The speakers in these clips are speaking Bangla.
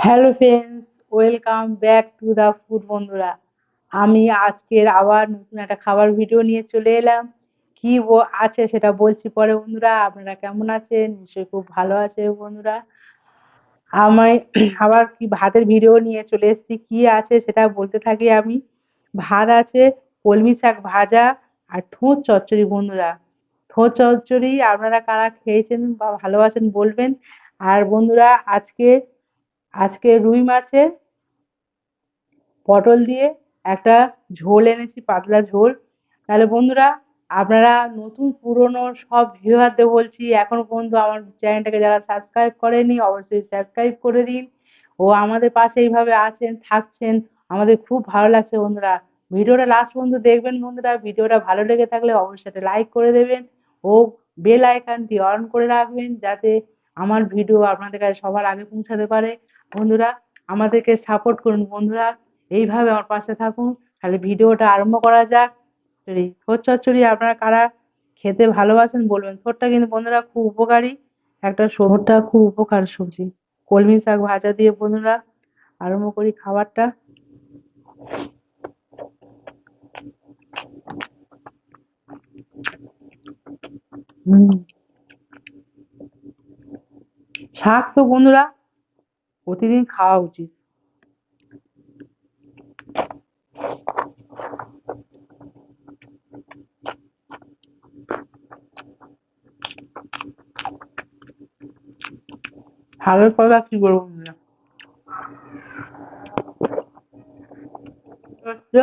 Hello friends, welcome back to the food বন্ধুরা। আমি আজকের আবার নতুন একটা খাবার ভিডিও নিয়ে চলে এলাম। কি আছে সেটা বলছি পরে বন্ধুরা। আপনারা কেমন আছেন? নিশ্চয়ই খুব ভালো আছে বন্ধুরা। আমি আবার কি ভাতের ভিডিও নিয়ে চলে এসেছি। কি আছে সেটা বলতে থাকি আমি। ভাত আছে, কলমি শাক ভাজা আর থোড় চচ্চড়ি বন্ধুরা। থোড় চচ্চড়ি আপনারা কারা খেয়েছেন বা ভালোবাসেন বলবেন। আর বন্ধুরা আজকে আজকে রুই মাছের পটল দিয়ে একটা ঝোল এনেছি, পাতলা ঝোল। তাহলে বন্ধুরা, আপনারা নতুন পুরনো সব ভিউয়ারদের বলছি, এখনো পর্যন্ত আমার চ্যানেলটাকে যারা সাবস্ক্রাইব করেনি অবশ্যই সাবস্ক্রাইব করে দিন। ও আমাদের পাশে এইভাবে আছেন, থাকছেন, আমাদের খুব ভালো লাগছে বন্ধুরা। ভিডিওটা লাস্ট পর্যন্ত দেখবেন বন্ধুরা। ভিডিওটা ভালো লেগে থাকলে অবশ্যই একটা লাইক করে দেবেন ও বেল আইকনটি অন করে রাখবেন, যাতে আমার ভিডিও আপনাদের কাছে সবার আগে পৌঁছাতে পারে। বন্ধুরা, আমাদেরকে সাপোর্ট করুন বন্ধুরা, এইভাবে আমার পাশে থাকুন। তাহলে ভিডিওটা আরম্ভ করা যাক। থোড় চচ্চড়ি আপনারা কারা খেতে ভালোবাসেন বলবেন। থোড়টা কিন্তু বন্ধুরা খুব উপকারী একটা থোড়টা খুব উপকার সবজি। কলমি শাক ভাজা দিয়ে বন্ধুরা আরম্ভ করি খাবারটা। হুম, শাক তো বন্ধুরা প্রতিদিন খাওয়া উচিত। শাকের কথা কি বলবো বন্ধুরা, হচ্ছে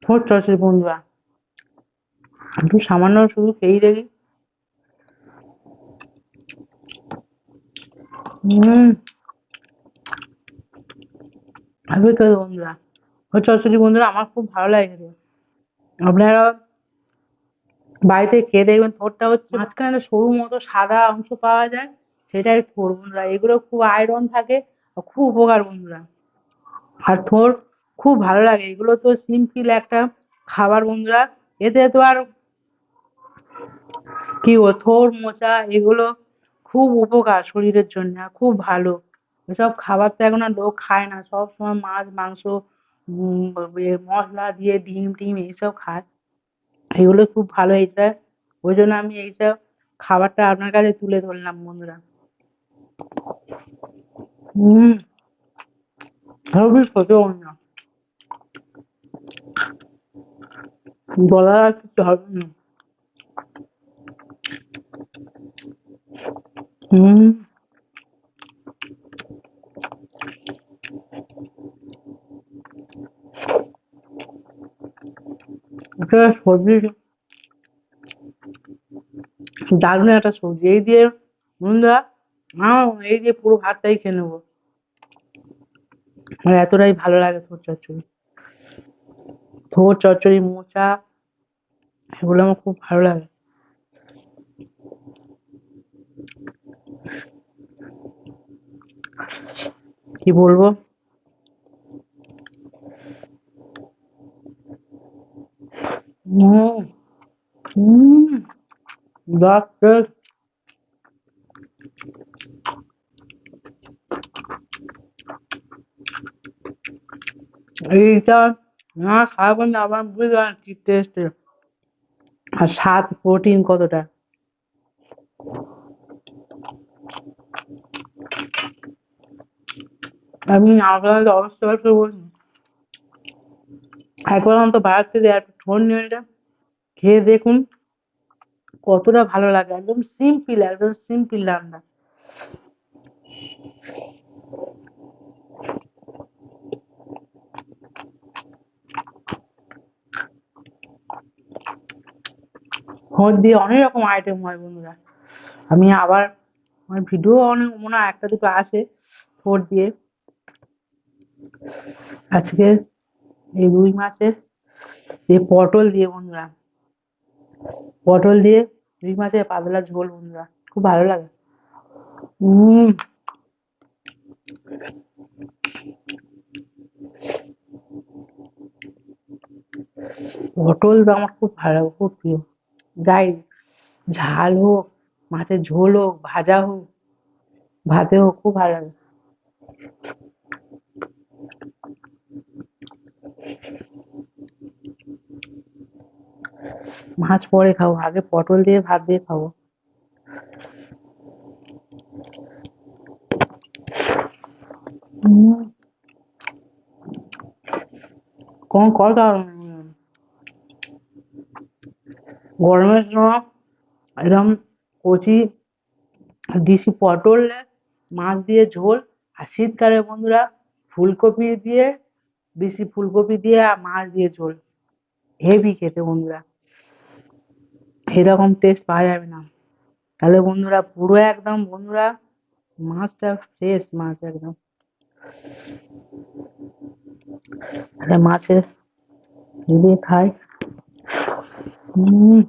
থোড় চচ্চড়ি বন্ধুরা। একটু সামান্য শুধু খেয়েই দেখি। হম, ভালোই তো বন্ধুরা। থোড় চচ্চড়ি বন্ধুরা আমার খুব ভালো লাগে খেতে। আপনারা বাড়িতে খেয়ে দেখবেন। থোড়টা হচ্ছে মাঝখানে একটা সরু মতো সাদা অংশ পাওয়া যায়, সেটাই থোড় বন্ধুরা। এগুলো খুব আয়রন থাকে, আর খুব উপকার বন্ধুরা। আর থোড় খুব ভালো লাগে। এগুলো তো সিম্পল একটা খাবার বন্ধুরা। এতে তো আর কি থোড় মোচা এগুলো খুব উপকার শরীরের জন্য, আর খুব ভালো। এসব খাবার তো এখন আর লোক খায় না, সব সময় মাছ মাংস, মশলা দিয়ে ডিম টিম এইসব খায়। এগুলো খুব ভালো এইটা, ওই জন্য আমি এইসব খাবারটা আপনার কাছে তুলে ধরলাম বন্ধুরা। হম, হেবি খেতে বন্ধুরা, বলার আর কিছু হবে না। হম, এটা সবজি, দারুণ একটা সবজি। এই দিয়ে বন্ধুরা এই দিয়ে পুরো ভাতটাই খেয়ে নেবো। আমার এতটাই ভালো লাগে থোড় চচ্চড়ি। থোড় চচ্চড়ি মোচা এগুলো আমার খুব ভালো লাগে। কি বলবো। হম, হম, ডাক্তার, এইটা না খাওয়া না আমার বুঝতে পারেন কি টেস্ট আর স্বাদ, প্রোটিন কতটা। আমি আপনাদের অবশ্যই অবশ্যই বলছি, একবার অন্তত বাইরে থেকে একটা ঠোঁট নিয়ে এটা খেয়ে দেখুন, কতটা ভালো লাগে। একদম সিম্পল রান্না। ঠোঁট দিয়ে অনেক রকম আইটেম হয় বন্ধুরা। আমি আবার আমার ভিডিও অনেক মনে হয় একটা দুটো আছে ঠোঁট দিয়ে। আজকে এই রুই মাছের এই পটল দিয়ে বন্ধুরা, পটল দিয়ে রুই মাছের পাতলা ঝোল বন্ধুরা, খুব ভালো লাগে। হম, পটল তো আমার খুব ভালো লাগে, খুব প্রিয়। যাই ঝাল হোক, মাছের ঝোল হোক, ভাজা হোক, ভাতে হোক, খুব ভালো লাগে। মাছ পরে খাবো, আগে পটল দিয়ে ভাত দিয়ে খাবো। হুম, কোন কথা গরমের সময় একদম কচি দেশি পটল মাছ দিয়ে ঝোল, আর শীতকালে বন্ধুরা ফুলকপি দিয়ে, বেশি ফুলকপি দিয়ে আর মাছ দিয়ে ঝোল, হেভি খেতে বন্ধুরা, এরকম টেস্ট পাওয়া যাবে না। তাহলে বন্ধুরা পুরো একদম বন্ধুরা মাছটা ফ্রেশ মাছ একদম, তাহলে মাছের যদি খাই। হম,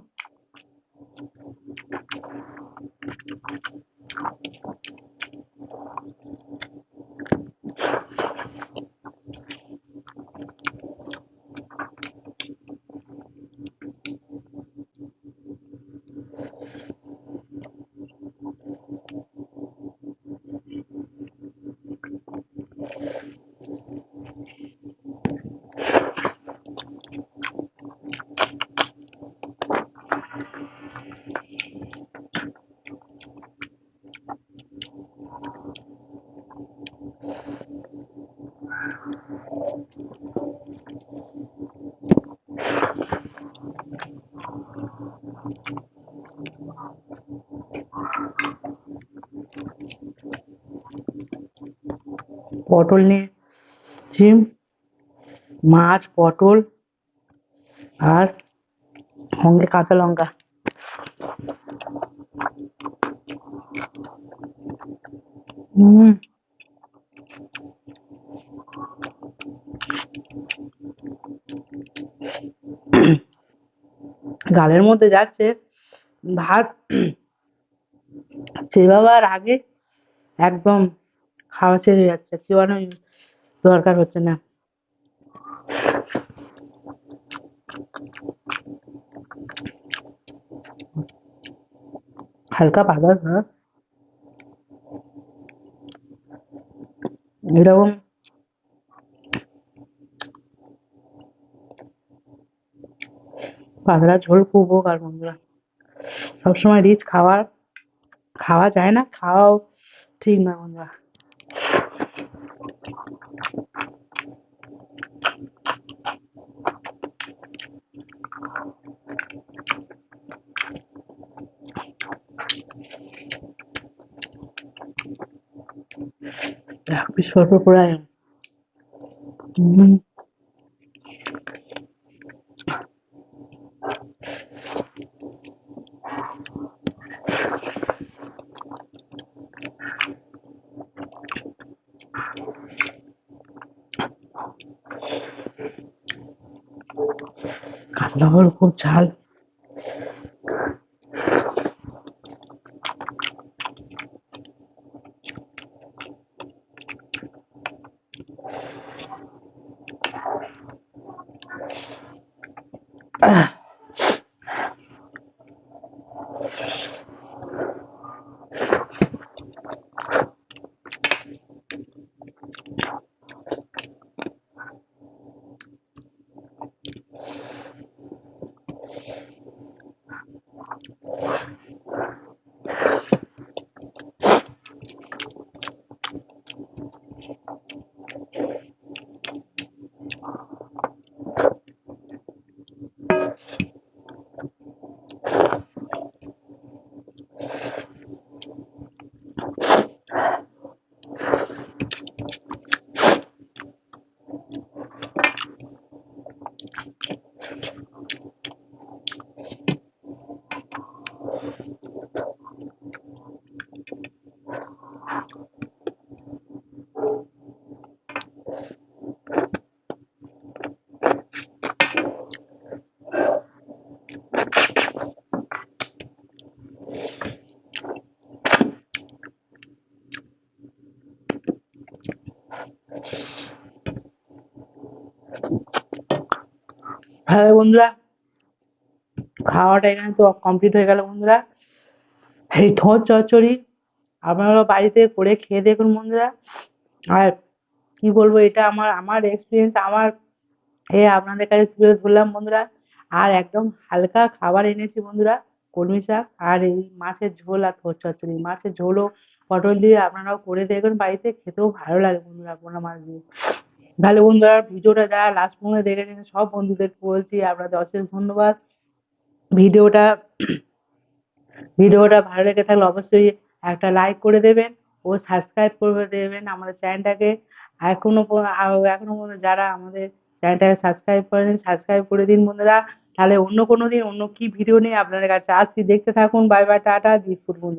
পটল নিয়ে শিম, মাছ পটল আর সঙ্গে কাঁচা লঙ্কা। হম, গালের মধ্যে যাচ্ছে ভাত, চেবাবার আগে একদম খাওয়া ছেড়ে যাচ্ছে, চেবানোর দরকার হচ্ছে না। হালকা পাতলা ভাত, এরকম পাতলা ঝোল খুব উপকার বন্ধুরা। সবসময় রিচ খাবার খাওয়া যায় না, খাওয়াও ঠিক না বন্ধুরা। এক পিস পরপর করে হম, কাঁচা লঙ্কার খুব ঝাল। আহ, হ্যাঁ বন্ধুরা, খাওয়াটা এখানে তো কমপ্লিট হয়ে গেল বন্ধুরা। এই থোড় চচ্চড়ি আপনারা বাড়িতে করে খেয়ে দেখুন বন্ধুরা, আর কি বলবো, এটা আমার আমার এক্সপিরিয়েন্স, আমার আপনাদের কাছে তুলে ধরলাম বন্ধুরা। আর একদম হালকা খাবার এনেছি বন্ধুরা, কলমি শাক আর এই মাছের ঝোল আর থোর চচ্চড়ি। মাছের ঝোলও পটল দিয়ে আপনারাও করে দেখবেন বাড়িতে, খেতেও ভালো লাগে বন্ধুরা পোনা মাছ দিয়ে। তাহলে বন্ধুরা ভিডিওটা যারা লাস্ট পর্যন্ত দেখেছেন সব বন্ধুদের বলছি আপনাদের অশেষ ধন্যবাদ। ভিডিওটা ভিডিওটা ভালো লেগে থাকলে অবশ্যই একটা লাইক করে দেবেন ও সাবস্ক্রাইব করে দেবেন আমাদের চ্যানেলটাকে। এখনো পর্যন্ত যারা আমাদের চ্যানেলটাকে সাবস্ক্রাইব করেনি সাবস্ক্রাইব করে দিন বন্ধুরা। তাহলে অন্য কোনো দিন অন্য কি ভিডিও নিয়ে আপনাদের কাছে আসছি, দেখতে থাকুন। বাই বাই, টাটা, জিতপুর বন্ধুরা।